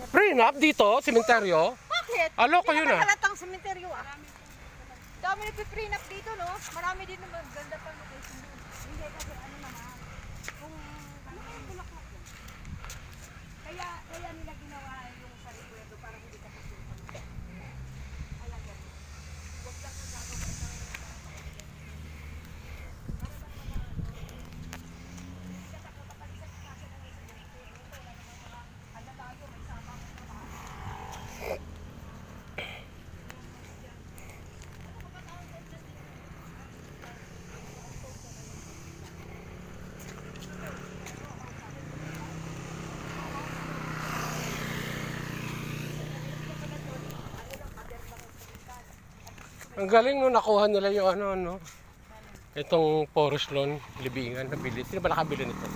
Prenup dito, sementeryo? Bakit? Aloko yun ah. Halatang sementeryo ah. Dami nagpiprenup dito, no? Marami din naman ganda pang location doon. Hindi kasi ano naman, kung malaking bulaklak yan. Kaya nila ginawa yung sa rekwento para hindi ka kasunod. Kaya ganun. Huwag lang kung gagawin ng Ang galing no, nakuha nila yung ano. Itong forest lawn, libingan, nabili. Sino ba nakabili nito?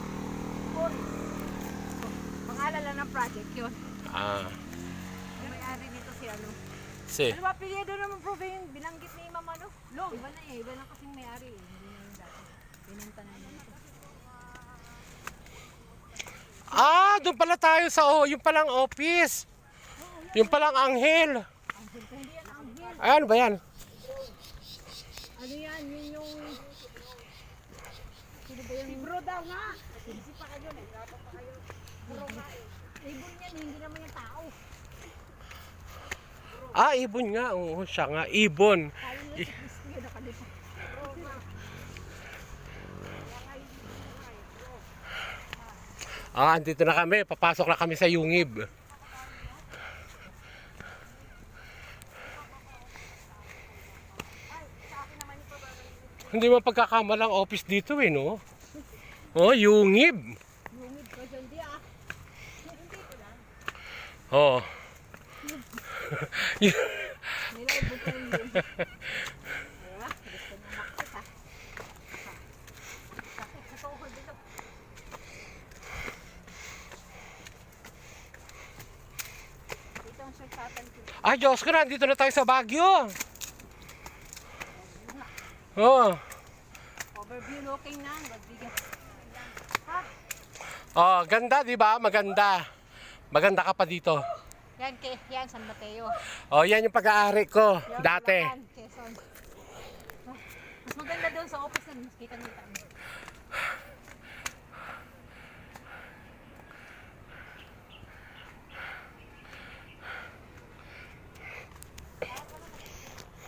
pangalan lang ng project yun. Ah, Yung may-ari nito si ano. si. Ano ba, apelyido naman probe yung binanggit ni Ma'am ano? Long. Iba na eh, iba lang kasing may-ari eh. Hindi na yung dati. Pinunta na yun. Ah, doon pala tayo sa, yung palang office. Yung palang anghel. Hindi yan ang hill. Ay, ano ba yan? Ano yan, yun yung... Sino ba yung... Si bro daw nga! Kasi pa kayo, naglapan pa kayo. Bro nga eh. Ibon yan, hindi naman yung tao. Ah, ibon nga. Oo, siya nga. Ibon. Kaya nila si Crispy yun nakalipa. Bro nga. Ah, andito na kami. Papasok na kami sa Yungib. Hindi mo pagkakamalang office dito eh, no? Oh, Yungib. Lungid ka dyan, di ah. Hindi ko lang. Oh. Nilaibog ko yung yun. Diba? Gusto mo makit ha. Sakit sa tuhod dito. Dito ang sasatan ko. Ah, Diyos ko na. Dito na tayo sa Baguio. Oh. Overview looking na. Magbigay. Ha? Oh, ganda, di ba? Maganda. Maganda ka pa dito. Yan San Mateo. Oh, yan yung pag-aari ko Yan, dati. Bulacan, Quezon. Mas maganda doon sa office na mas kita-kita.